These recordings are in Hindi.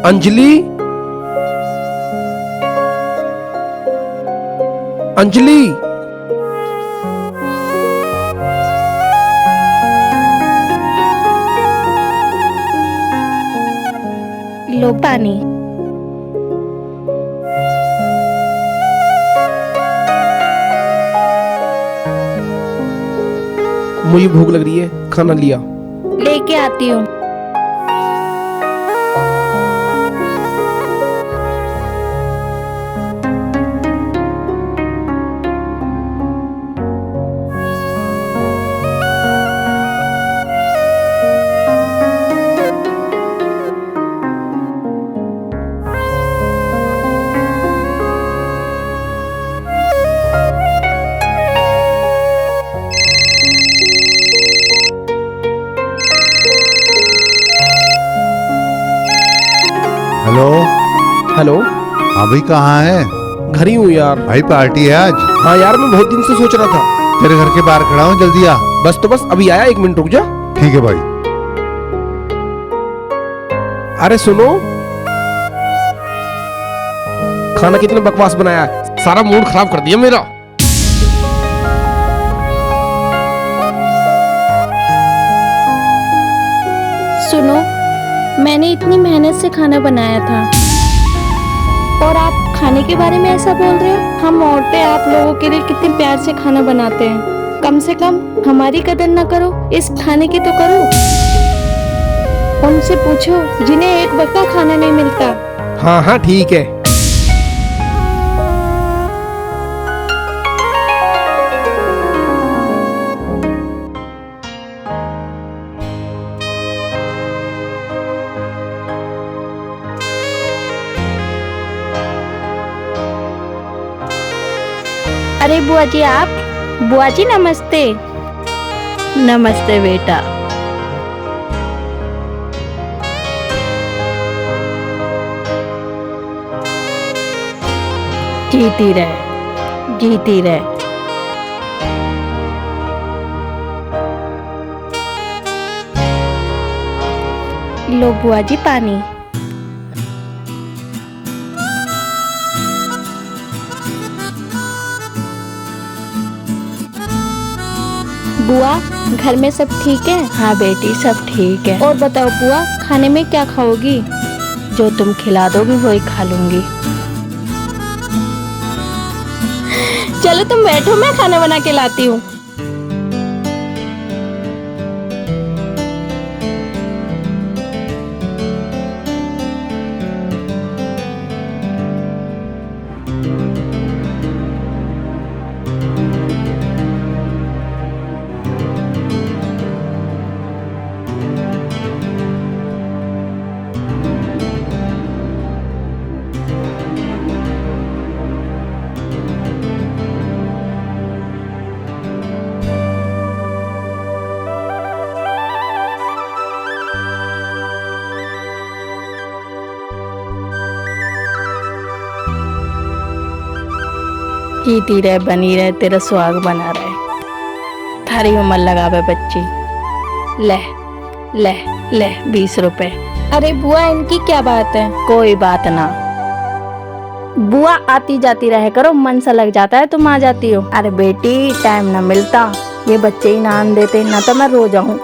अंजलि, अंजलि। लो पानी। मुझे भूख लग रही है, खाना लिया। लेके आती हूँ। हेलो। हेलो। हाँ भाई, कहाँ है? घर ही हूँ यार। भाई पार्टी है आज। हाँ यार, मैं बहुत दिन से सोच रहा था। तेरे घर के बाहर खड़ा हूँ, जल्दी आ। बस तो बस अभी आया, 1 मिनट रुक जा। ठीक है भाई। अरे सुनो, खाना कितने बकवास बनाया है, सारा मूड खराब कर दिया मेरा। सुनो, मैंने इतनी मेहनत से खाना बनाया था और आप खाने के बारे में ऐसा बोल रहे हो। हम औरतें आप लोगों के लिए कितने प्यार से खाना बनाते हैं। कम से कम हमारी कदर ना करो, इस खाने की तो करो। उनसे पूछो जिन्हें एक वक्त का खाना नहीं मिलता। हाँ हाँ ठीक है। अरे बुआ जी, आप? बुआ जी नमस्ते। नमस्ते बेटा। जीती रहे, जीती रहे। लो बुआ जी पानी। बुआ, घर में सब ठीक है? हाँ बेटी, सब ठीक है। और बताओ बुआ, खाने में क्या खाओगी? जो तुम खिला दोगी वही खा लूंगी। चलो तुम बैठो, मैं खाना बना के लाती हूँ। जीती रहे, बनी रहे, तेरा सुहाग बना रहे। थारी उम्र लगावे बच्ची। ले ले ले 20 रुपए। अरे बुआ, इनकी क्या बात है? कोई बात ना बुआ, आती जाती रहे करो, मन सा लग जाता है, तुम आ जाती हो। अरे बेटी, टाइम ना मिलता, ये बच्चे ही ना आन देते, ना तो मैं रो जाऊं।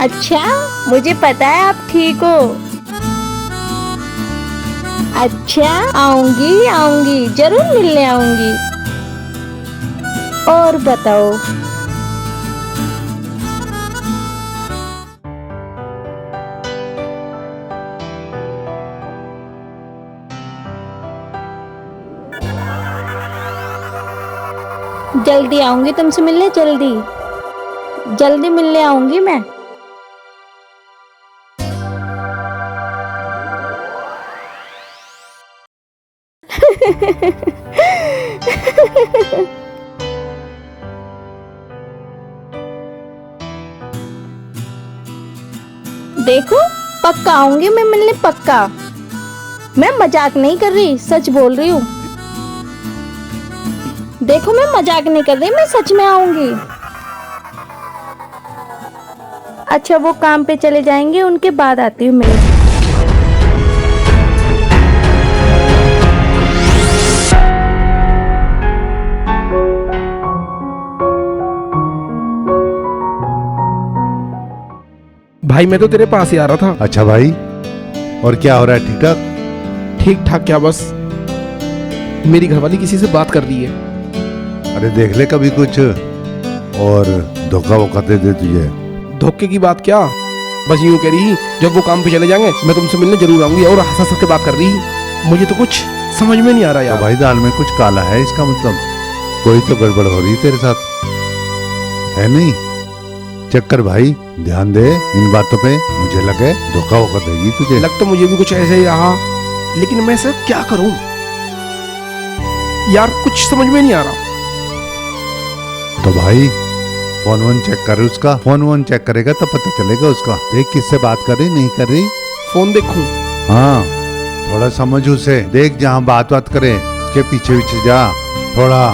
अच्छा, मुझे पता है आप ठीक हो। अच्छा, आऊंगी आऊंगी, जरूर मिलने आऊंगी। और बताओ। जल्दी आऊंगी तुमसे मिलने, जल्दी जल्दी मिलने आऊंगी मैं। देखो, पक्का आऊंगी मैं मिलने, पक्का। मैं मजाक नहीं कर रही, सच बोल रही हूँ। देखो मैं मजाक नहीं कर रही, मैं सच में आऊंगी। अच्छा वो काम पे चले जाएंगे, उनके बाद आती हूँ मैं। भाई मैं तो तेरे पास ही आ रहा था। अच्छा भाई, और क्या हो रहा है? ठीक ठाक? ठीक ठाक क्या, बस मेरी घरवाली किसी से बात कर रही है। अरे देख ले कभी कुछ और धोखा वोखा दे दे तुझे। धोखे की बात क्या, बस यूं कह रही जब वो काम पे चले जाएंगे मैं तुमसे मिलने जरूर आऊंगी, और हंस हंस के बात कर रही। मुझे तो कुछ समझ में नहीं आ रहा तो यार। भाई दाल में कुछ काला है, इसका मतलब कोई तो गड़बड़ हो रही है तेरे साथ, है नहीं? चेक कर भाई, ध्यान दे इन बातों पे। मुझे लगे धोखा वोखा देगी तुझे। लग तो मुझे भी कुछ ऐसे ही रहा, लेकिन मैं सर क्या करूं यार, कुछ समझ में नहीं आ रहा। तो भाई फोन वोन चेक कर उसका, फोन वोन चेक करेगा तब पता चलेगा उसका। देख किससे बात कर रही नहीं कर रही। फोन देखूं? हाँ थोड़ा समझ उसे, देख जहाँ बात करे उसके पीछे पीछे जा थोड़ा।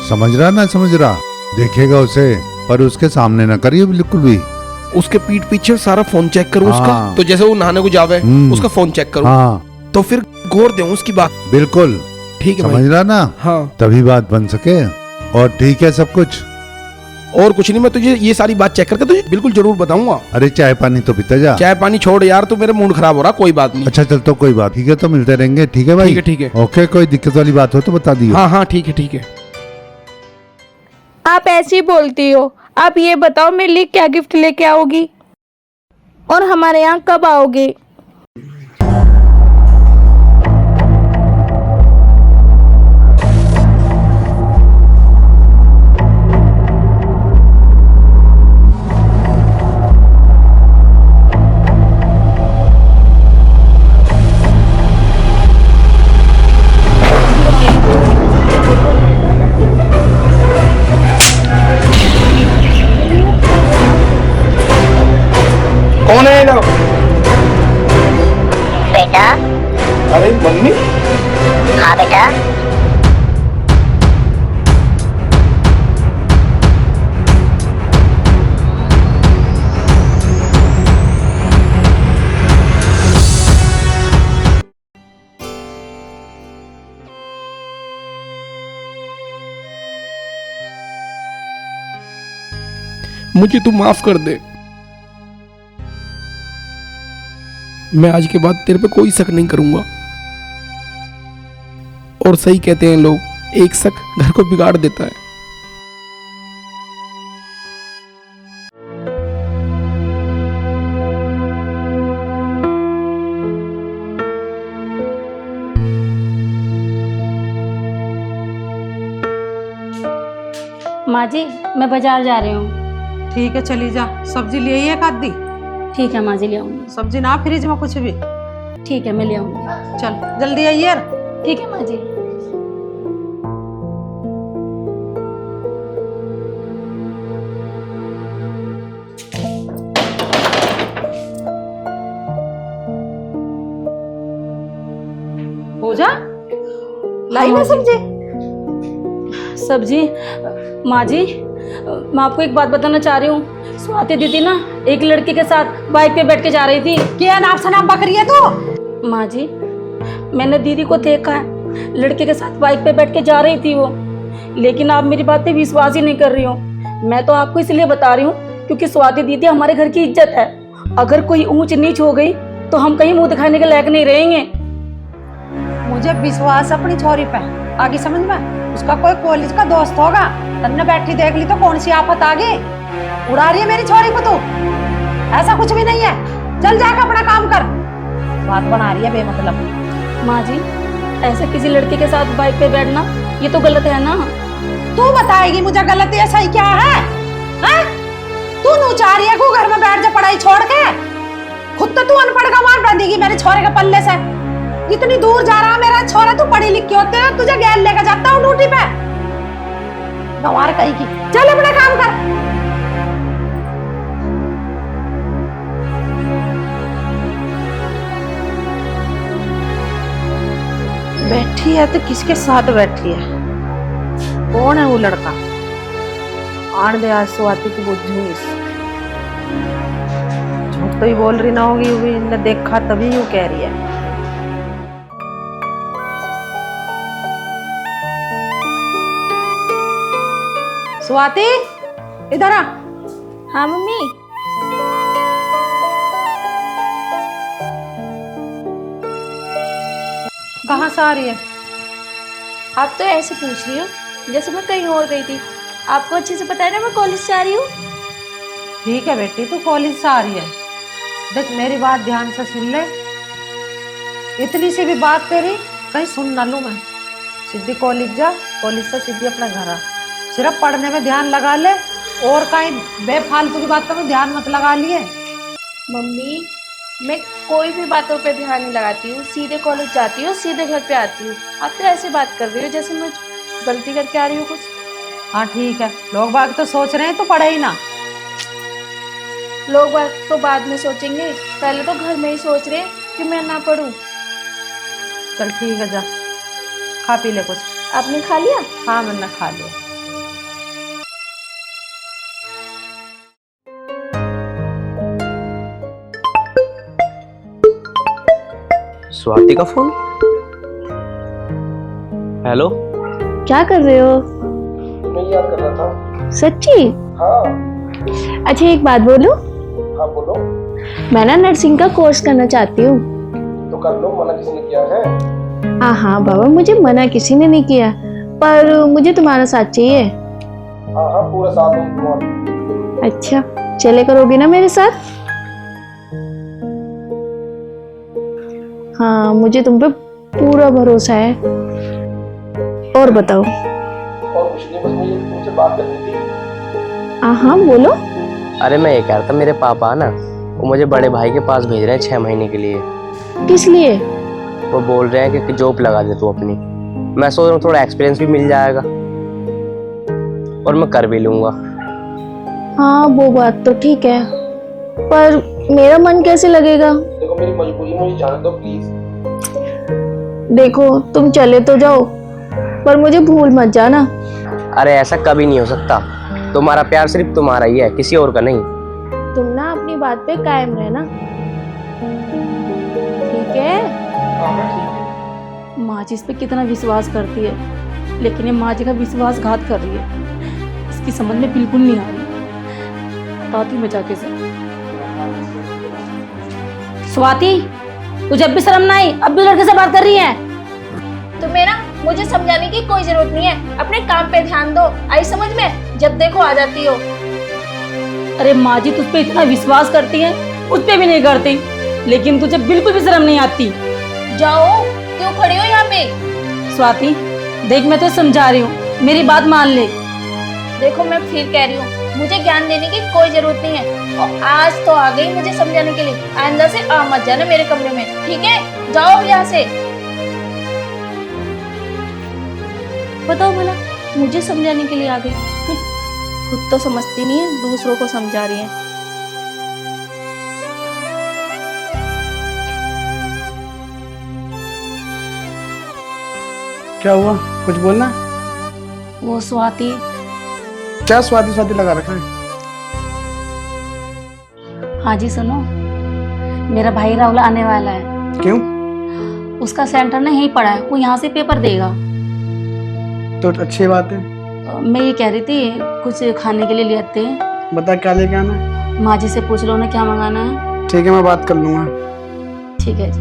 समझ रहा ना? समझ रहा? देखेगा उसे पर उसके सामने ना करिए बिल्कुल भी। उसके पीठ पीछे सारा फोन चेक करूं उसका? हाँ। तो जैसे वो नहाने को जावे उसका फोन चेक करूं, हाँ तो फिर गौर दूं उसकी बात। बिल्कुल, ठीक है समझ भाई। रहा ना? हाँ। तभी बात बन सके। और ठीक है सब कुछ? और कुछ नहीं, मैं तुझे ये सारी बात चेक करके तुझे बिल्कुल जरूर बताऊंगा। अरे चाय पानी तो पीता जा। चाय पानी छोड़ यार, तो मेरा मूड खराब हो रहा, कोई बात नहीं। अच्छा चल तो कोई बात, ठीक है तो मिलते रहेंगे, ठीक है भाई? ठीक है ठीक है। ओके, कोई दिक्कत वाली बात हो तो बता दियो। हाँ हाँ ठीक है ठीक है। आप ऐसे ही बोलती हो। आप ये बताओ मेरे लिए क्या गिफ्ट लेके आओगी, और हमारे यहाँ कब आओगे? कौन है इधर? बेटा। अरे मम्मी। हाँ बेटा। मुझे तू माफ कर दे, मैं आज के बाद तेरे पे कोई शक नहीं करूंगा। और सही कहते हैं लोग, एक शक घर को बिगाड़ देता है। माँ जी मैं बाजार जा रही हूँ। ठीक है चली जा। सब्जी ले आई है आधी? ठीक है माँ जी, ले आऊंगी। सब्जी ना फ्रिज में कुछ भी। ठीक है मैं ले आऊंगी। चल जल्दी आई यार। ठीक है माँ जी। हो जा लाई ना सब्जी। सब्जी माँ जी, मैं आपको एक बात बताना चाह रही हूँ। स्वाति दीदी ना एक लड़के के साथ बाइक पे बैठ के जा रही थी। क्या नाम से नाम बकरी है तू? माँ जी मैंने दीदी को देखा है, लड़के के साथ बाइक पे बैठ के जा रही थी वो। लेकिन आप मेरी बात पे विश्वास ही नहीं कर रही हो। मैं तो आपको इसलिए बता रही हूँ क्योंकि स्वाति दीदी हमारे घर की इज्जत है। अगर कोई ऊंच नीच हो गई तो हम कहीं मुंह दिखाने के लायक नहीं रहेंगे। मुझे विश्वास अपनी छोरी पे, आगे समझ में। उसका कोई कॉलेज का दोस्त होगा, तन्ने बैठी देख ली तो कौन सी आफत आ गई। उड़ा रही है मेरी छोरी को तू। ऐसा कुछ भी नहीं है, चल जाकर अपना काम कर। बात बना रही है बेमतलब। माँ जी ऐसे किसी लड़के के साथ बाइक पे बैठना ये तो गलत है ना। तू बताएगी मुझे गलत या सही क्या है? हाँ? तू नूचा रही है को घर में बैठ जा पढ़ाई छोड़ के। खुद तो तू अनपढ़ गंवार बंधेगी मेरे छोरे के पल्ले से। इतनी दूर जा रहा मेरा छोरा, तू पढ़ी लिखी होते है तुझे गैर लेकर जाता हूँ ड्यूटी पे। गंवार कहीं की, चल अपना काम कर। बैठी है तो किसके साथ बैठी है? कौन है वो लड़का? आन दे, आज स्वाति की बुझूंगी। झूठ तो ही बोल रही ना होगी, वो भी ने देखा तभी यूं कह रही है। स्वाति, इधर आ। हाँ मम्मी। कहाँ से आ रही है? आप तो ऐसे पूछ रही हो जैसे मैं कहीं और गई थी। आपको अच्छे से पता है ना मैं कॉलेज से आ रही हूँ। ठीक है बेटी, तू कॉलेज से आ रही है। देख मेरी बात ध्यान से सुन ले। इतनी सी भी बात तेरी कहीं सुन ना लूं मैं। सीधी कॉलेज जा, कॉलेज से सीधी अपना घर आ। सिर्फ पढ़ने में ध्यान लगा ले, और कहीं बेफालतू की बातों में ध्यान मत लगा लिए। मम्मी मैं कोई भी बातों पे ध्यान नहीं लगाती हूँ, सीधे कॉलेज जाती हूँ, सीधे घर पे आती हूँ। आप तो ऐसे बात कर रही हो जैसे मैं गलती करके आ रही हूँ कुछ। हाँ ठीक है, लोग बाग तो सोच रहे हैं तो पढ़े ही ना। लोग बात तो बाद में सोचेंगे, पहले तो घर में ही सोच रहे कि मैं ना पढ़ूं। चल ठीक है, जा खा पी ले कुछ। आपने खा लिया? हाँ मैंने खा लिया। स्वाति का फोन। हेलो, क्या कर रहे हो? तुम्हें याद कर रहा था। सच्ची? हाँ। अच्छा एक बात बोलूं? हाँ बोलो। मैं ना नर्सिंग का कोर्स करना चाहती हूँ। तो कर लो, मना किसने किया है? हाँ बाबा, मुझे मना किसी ने नहीं किया, पर मुझे तुम्हारा साथ चाहिए। हाँ हाँ, पूरा साथ हूँ तुम्हारा। अच्छा चले करोगे ना मेरे साथ? हाँ मुझे तुम पे पूरा भरोसा है। और बताओ। और कुछ नहीं, बस मुझे तुमसे बात करनी थी। हाँ बोलो। अरे मैं ये कह रहा था, मेरे पापा ना वो मुझे बड़े भाई के पास भेज रहे हैं 6 महीने के लिए। किस लिए? वो बोल रहे हैं कि जॉब लगा दे तू अपनी। मैं सोच रहा हूँ थोड़ा एक्सपीरियंस भी मिल जाएगा और मैं कर भी लूँगा। हाँ वो बात तो ठीक है, पर मेरा मन कैसे लगेगा? देखो मेरी मजबूरी, मुझे जाने दो प्लीज। देखो तुम चले तो जाओ, पर मुझे भूल मत जाना। अरे ऐसा कभी नहीं हो सकता, तुम्हारा प्यार सिर्फ तुम्हारा ही है, किसी और का नहीं। तुम ना अपनी बात पे कायम रहना, ठीक है? हाँ ठीक है। माँ जी इस पे कितना विश्वास करती है, लेकिन ये माँ जी का विश्वासघात कर रही है। इसकी समझ में बिल्कुल नहीं आ रही। बताती मैं जाके से। स्वाति, तुझे अब भी शर्म ना आई? अब भी लड़के से बात कर रही है? तुम्हें ना मुझे समझाने की कोई जरूरत नहीं है, अपने काम पे ध्यान दो। आई समझ में? जब देखो आ जाती हो। अरे माँ जी तुझ पे इतना विश्वास करती है, उस पे भी नहीं करती, लेकिन तुझे बिल्कुल भी शर्म नहीं आती। जाओ, क्यों खड़ी हो यहाँ पे? स्वाति देख, मैं तो समझा रही हूँ, मेरी बात मान ले। देखो मैं फिर कह रही हूँ, मुझे ज्ञान देने की कोई जरूरत नहीं है। और आज तो आ गई मुझे समझाने के लिए, आइंदा से आ मत जाना मेरे कमरे में, ठीक है? जाओ यहाँ से। बताओ भला, मुझे समझाने के लिए आ गई? खुद तो समझती नहीं है, दूसरों को समझा रही है। क्या हुआ, कुछ बोलना? वो स्वाति, क्या स्वाति स्वाति लगा रखा है? हाँ जी सुनो, मेरा भाई राहुल आने वाला है। क्यों? उसका सेंटर ना यहीं पड़ा है, वो यहाँ से पेपर देगा। तो अच्छी बात है। मैं ये कह रही थी कुछ खाने के लिए ले आते हैं। बता क्या लेके आना है? माँ जी से पूछ लो ना क्या मंगाना है। ठीक है, मैं बात कर लूंगा। ठीक है जी।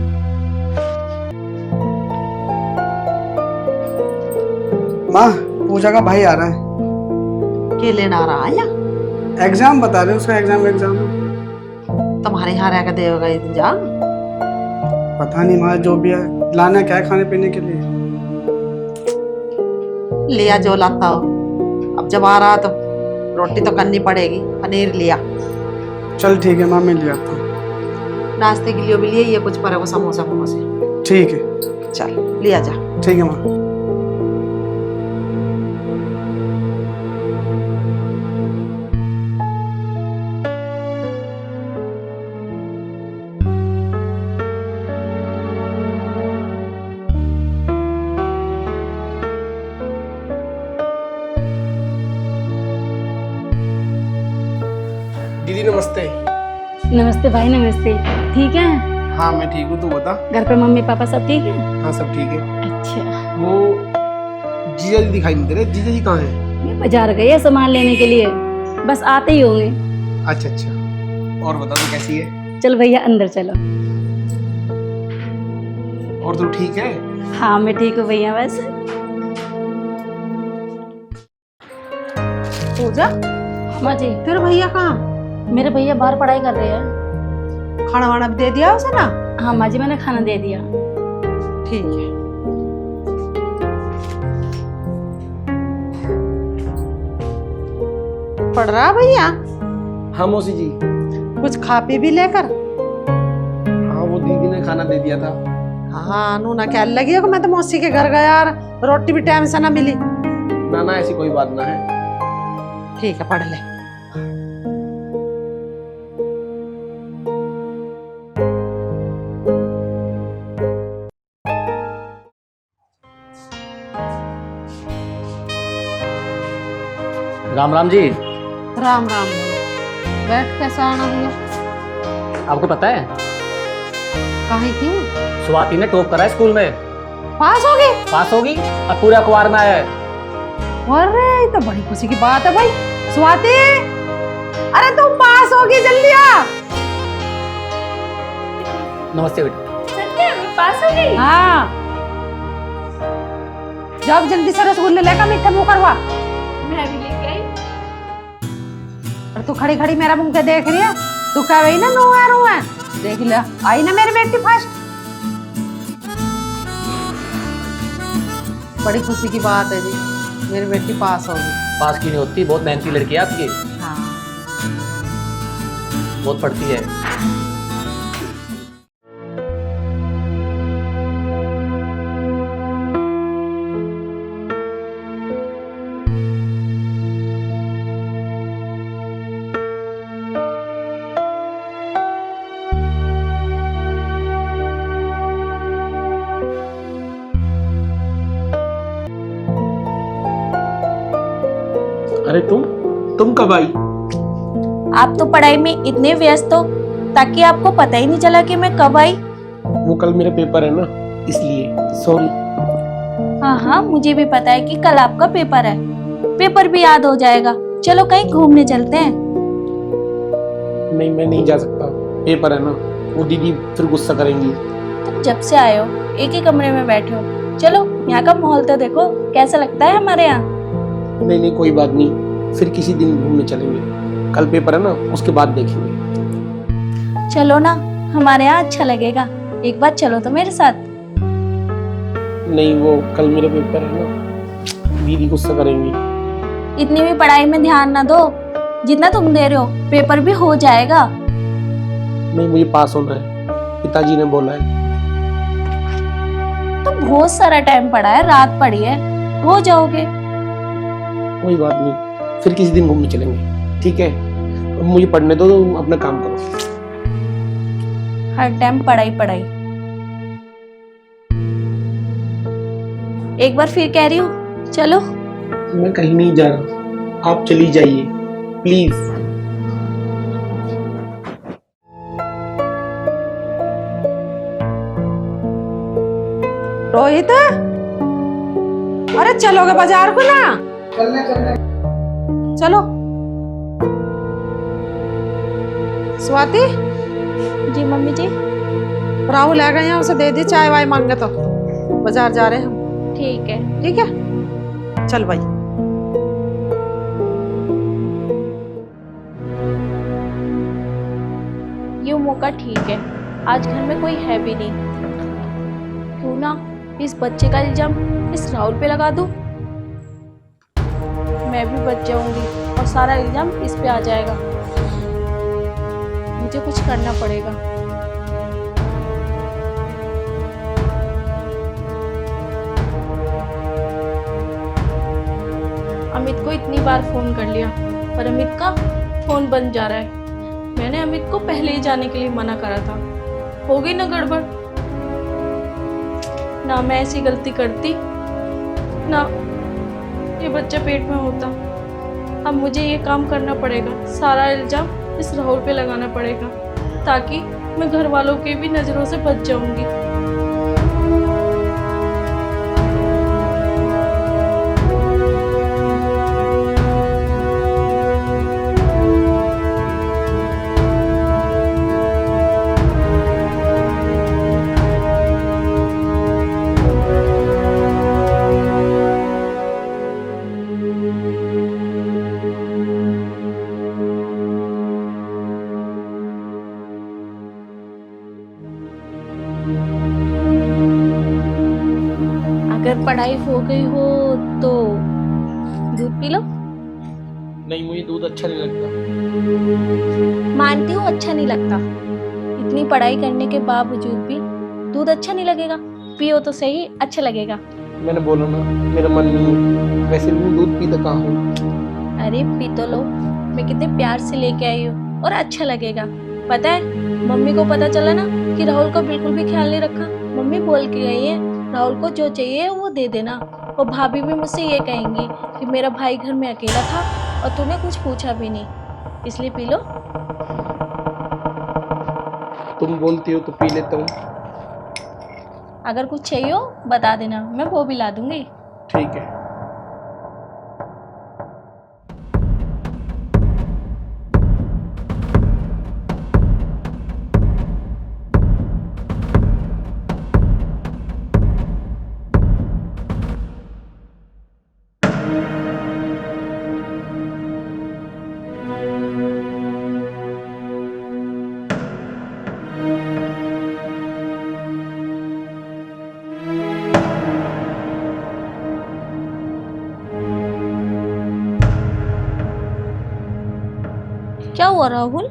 माँ, पूजा का भाई आ रहा है। के लेना आ रहा है या एग्जाम बता रहे, उसका एग्जाम तुम्हारे यहाँ रह कर देगा इंतजाम? पता नहीं माँ, जो भी है लाना क्या है खाने पीने के लिए। लिया जो लाता हो। अब जब आ रहा तो रोटी तो करनी पड़ेगी। पनीर लिया। चल ठीक है माँ, मैं ले आता हूँ। नाश्ते के लिए भी लिए ये कुछ पर समोसा समोसे। ठीक है, चल लिया जा। ठीक है माँ। नमस्ते। नमस्ते भाई, नमस्ते। ठीक है? हाँ मैं ठीक हूँ, तू बता। घर पे मम्मी पापा सब ठीक है? हाँ सब ठीक है। अच्छा। वो जीजा जी दिखाई नहीं दे रहे, जीजा जी कहाँ हैं? ये बाजार गए हैं सामान लेने के लिए, बस आते ही होंगे। अच्छा अच्छा, और बता तू कैसी है? चल भैया अंदर चलो। और तू ठीक है? हाँ मैं ठीक हूँ भैया। बस पूजा, हाँ जी। तेरे भैया कहाँ? मेरे भैया बाहर पढ़ाई कर रहे हैं। खाना वाना भी दे दिया उसे ना? हाँ माँ जी, मैंने खाना दे दिया। ठीक है। पढ़ रहा भैया? हाँ मौसी जी। कुछ खा पी भी लेकर। हाँ वो दीदी ने खाना दे दिया था। हाँ नूना क्या लगी है कि मैं तो मौसी के घर गया यार, रोटी भी टाइम से ना मिली। ना ना ऐसी कोई बात ना है। ठीक है पढ़ ले। राम राम जी। राम राम। बैठ, कैसा आना हुआ? आपको पता है काहे की? स्वाति ने टॉप करा है स्कूल में, पास हो गई? पास होगी और पूरे अखबार में आया है। अरे ये तो बड़ी खुशी की बात है भाई। स्वाति, अरे तुम पास होगी, जल्दी आ। नमस्ते बेटा। सच में पास हो गई? हाँ, जब जल्दी से रसगुल्ले लेकर मीठा मुंह करवा। मैं भी लेके आई। और तू खड़ी खड़ी मेरा मुंह के देख रही है, तू कह रही ना नो है, देख ले आई ना मेरी बेटी फर्स्ट। बड़ी खुशी की बात है जी, मेरी बेटी पास होगी। पास की नहीं होती, बहुत मेहनती लड़की है आपकी, हाँ। बहुत पढ़ती है। अरे तुम कब आई? आप तो पढ़ाई में इतने व्यस्त हो ताकि आपको पता ही नहीं चला कि मैं कब आई। वो कल मेरा पेपर है ना, इसलिए सॉरी। हाँ हाँ मुझे भी पता है कि कल आपका पेपर है, पेपर भी याद हो जाएगा। चलो कहीं घूमने चलते हैं। नहीं मैं नहीं जा सकता, पेपर है ना, वो दीदी फिर गुस्सा करेंगी। तुम जब से आए हो एक ही कमरे में बैठे हो। चलो यहाँ का माहौल तो देखो कैसा लगता है हमारे यहाँ। नहीं नहीं कोई बात नहीं, फिर किसी दिन घूमने चलेंगे। कल पेपर है ना, उसके बाद देखेंगे। चलो ना, हमारे यहाँ अच्छा लगेगा। एक बार चलो तो मेरे साथ। नहीं वो कल मेरा पेपर है ना, दीदी गुस्सा करेंगी। इतनी भी पढ़ाई में ध्यान ना दो जितना तुम दे रहे हो, पेपर भी हो जाएगा। नहीं मुझे पास होना है, पिताजी ने बोला है। तो बहुत सारा टाइम पड़ा है, रात पड़ी है, हो जाओगे। कोई बात नहीं, फिर किसी दिन घूमने चलेंगे, ठीक है? अब मुझे पढ़ने दो, तुम अपना काम करो। हर टाइम पढ़ाई पढ़ाई। एक बार फिर कह रही हूँ, चलो। मैं कहीं नहीं जा रहा, आप चली जाइए प्लीज। रोहित, अरे चलोगे बाजार को ना? चलो। स्वाति, जी मम्मी जी। राहुल आ गए हैं, उसे दे दी चाय वाय मांगे तो। बाजार जा रहे हैं हम। ठीक है। ठीक है चल भाई। ये मौका ठीक है, आज घर में कोई है भी नहीं। क्यों ना इस बच्चे का इल्जाम इस राहुल पे लगा दूं। मैं भी बच जाऊंगी और सारा इल्जाम इस पे आ जाएगा। मुझे कुछ करना पड़ेगा। अमित को इतनी बार फोन कर लिया पर अमित का फोन बंद जा रहा है। मैंने अमित को पहले ही जाने के लिए मना करा था। हो गई ना गड़बड़। ना मैं ऐसी गलती करती, ना ये बच्चा पेट में होता। अब मुझे ये काम करना पड़ेगा, सारा इल्जाम इस राहुल पे लगाना पड़ेगा, ताकि मैं घर वालों के भी नजरों से बच जाऊंगी। अगर पढ़ाई हो गई हो तो दूध पी लो। नहीं, मुझे दूध अच्छा नहीं लगता। मानती हूँ अच्छा नहीं लगता, इतनी पढ़ाई करने के बावजूद भी दूध अच्छा नहीं लगेगा। पियो तो सही, अच्छा लगेगा। मैंने बोला ना, मेरा मन नहीं है। वैसे भी मैं दूध पीता कहाँ हूँ। अरे पी तो लो, मैं कितने प्यार से लेके आई हूँ और अच्छा लगेगा। पता है, मम्मी को पता चला ना कि राहुल का बिल्कुल भी ख्याल नहीं रखा, मम्मी बोल के गई है राहुल को जो चाहिए वो दे देना। और भाभी भी मुझसे ये कहेंगी कि मेरा भाई घर में अकेला था और तूने कुछ पूछा भी नहीं, इसलिए पी लो। तुम बोलती हो तो पी लेता हूँ। अगर कुछ चाहिए हो बता देना, मैं वो भी ला दूंगी। ठीक है। क्या हुआ राहुल,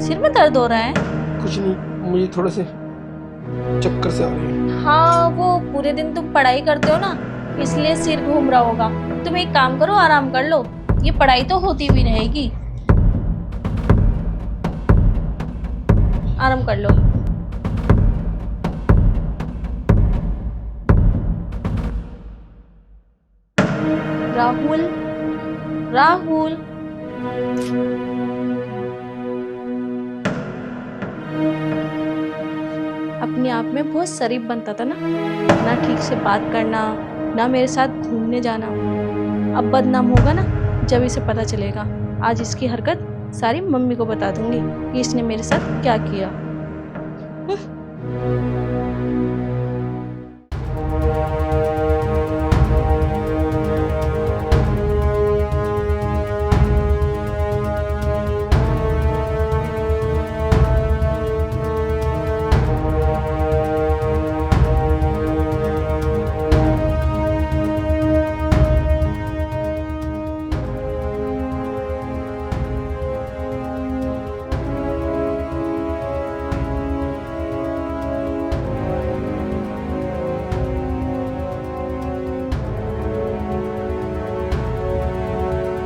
सिर में दर्द हो रहा है? कुछ नहीं, मुझे थोड़े से चक्कर से आ रही है। हाँ, वो पूरे दिन तुम पढ़ाई करते हो ना, इसलिए सिर घूम रहा होगा। तुम एक काम करो, आराम कर लो, ये पढ़ाई तो होती भी रहेगी। आराम कर लो। राहुल, राहुल, अपने आप में बहुत शरीफ बनता था ना ठीक से बात करना, ना मेरे साथ घूमने जाना। अब बदनाम होगा ना जब इसे पता चलेगा। आज इसकी हरकत सारी मम्मी को बता दूंगी कि इसने मेरे साथ क्या किया।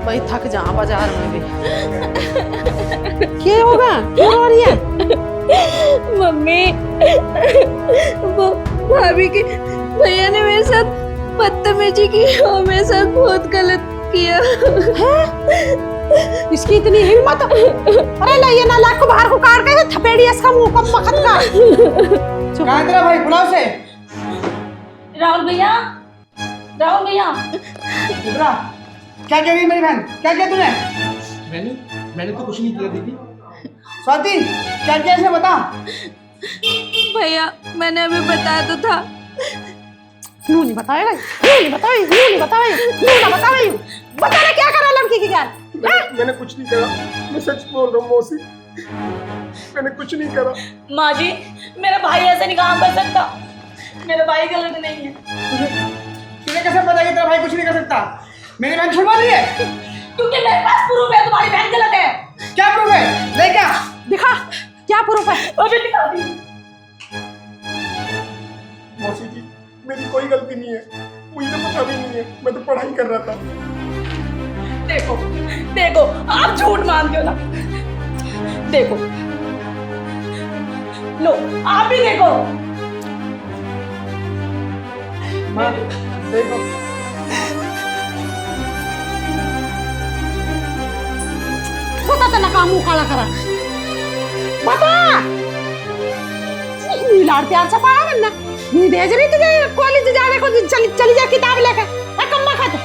भाई थक जा बाजार में भी। क्या होगा, क्यों रो रही है? मम्मी, वो भाभी के भैया ने मेरे साथ बदतमीजी की और मेरे साथ बहुत गलत किया। इसकी इतनी हिम्मत? अरे लाइए ना, लाख को बाहर को काट के थपेड़ी इसका मुंह कब मखत का। कहाँ तेरा भाई, बुलाओ से। राहुल भैया, राहुल भैया। इधरा, क्या कह रही है मेरी बहन? क्या किया तूने? मैंने तो कुछ नहीं किया दीदी। स्वाति, क्या किया इसे बता। भैया मैंने अभी बताया तो था। नू नहीं बताएगा, नू नहीं बताएगी, नू नहीं बताएगी, नू ना बताएगी। बताना क्या करा लड़की की क्या? मैंने कुछ नहीं करा, मैं सच बोल रहा हूँ मौसी, मैंने कुछ नहीं करा। माँ जी, मेरा भाई ऐसे नहीं काम कर सकता, मेरा भाई गलत नहीं है। तुझे कैसे पता कि तेरा भाई कुछ नहीं कर सकता? मेरी बहन छुड़वा ली है क्योंकि मेरे पास प्रूफ है तुम्हारी बहन गलत है। क्या प्रूफ है? ले क्या दिखा, क्या प्रूफ है? अभी दिखा दी। मौसी जी, मेरी कोई गलती नहीं है, मुझे तो पता भी नहीं है, मैं तो पढ़ाई कर रहा था। देखो देखो, आप झूठ मानते हो ना। देखो लो, आप भी देखो। माँ देखो, बता तना काम मुंह काला करा बता लाड़ प्यार से पाया वरना नहीं भेज रही तुझे कॉलेज जाने को चली जा किताब लेकर कम्मा खाता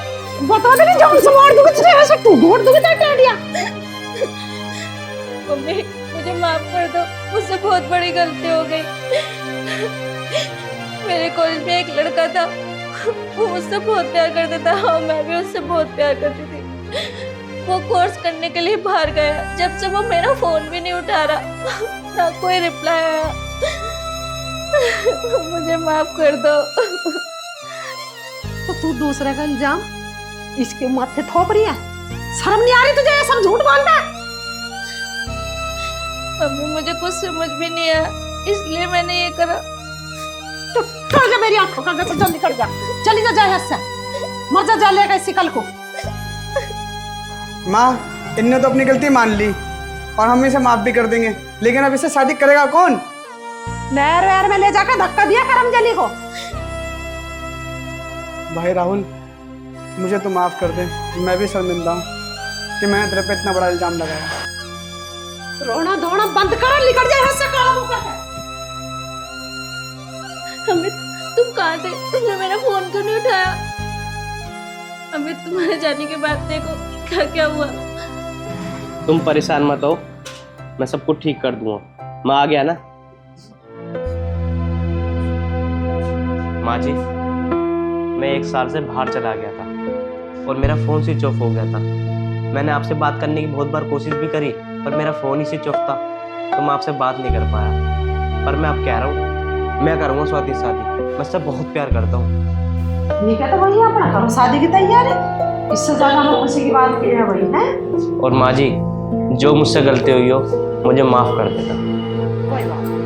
बता दे जो से मार दूंगी तुझे ऐसे तू घोट दूंगी तेरा टेडिया मम्मी मुझे माफ कर दो, मुझसे बहुत बड़ी गलती हो गई। मेरे कॉलेज में एक लड़का था, वो मुझसे बहुत प्यार करता था और मैं भी उससे बहुत प्यार करती थी। वो कोर्स करने के लिए बाहर गया, जब से वो मेरा फोन भी नहीं उठा रहा, ना कोई रिप्लाई आया। मुझे माफ कर दो। तो तू दूसरे का इल्जाम इसके माथे थोप रही है, शर्म नहीं आ रही तुझे? ये सब झूठ बोलता है। मम्मी मुझे कुछ समझ भी नहीं आया, इसलिए मैंने ये करा। तो कर जा मेरी आंखों का गैस, जल्दी कर जा, चली जा जाए से मर जा, जा लेगा इसी कल को। माँ इनने तो अपनी गलती मान ली और हम इसे माफ भी कर देंगे, लेकिन अब इसे शादी करेगा कौन? नहर वहर में ले जाकर धक्का दिया करमजली को। भाई राहुल मुझे तो माफ कर दे, मैं भी शर्मिंदा हूँ कि मैंने तेरे पे इतना बड़ा इल्जाम लगाया। रोना धोना बंद करो, निकल जाए से काला मुंह करके। अमित तुम कहाँ थे? तुमने मेरा फोन क्यों नहीं उठाया? अमित तुम्हारे जाने के बाद देखो क्या क्या हुआ। तुम परेशान मत हो, मैं सब कुछ ठीक कर दूंगा। मैं आ गया ना माँ जी, मैं 1 साल से बाहर चला गया था और मेरा फ़ोन स्विच ऑफ हो गया था। मैंने आपसे बात करने की बहुत बार कोशिश भी करी, पर मेरा फ़ोन ही स्विच ऑफ था, तो मैं आपसे बात नहीं कर पाया। पर मैं अब कह रहा हूँ, मैं करूँगा स्वाति से शादी। मैं उससे बहुत प्यार करता हूँ। ठीक है तो वही अपना करो शादी की तैयारी, इससे ज्यादा हम खुशी की बात की है वही है। और माँ जी, जो मुझसे गलती हुई हो मुझे माफ़ कर देना। कोई बात नहीं,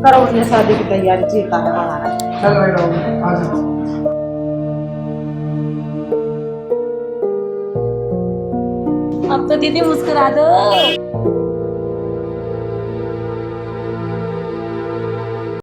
करो ये शादी की तैयारी, जीता है हमारा। चल भाई राहुल आ जाओ। अब तो दीदी मुस्कुरा दो।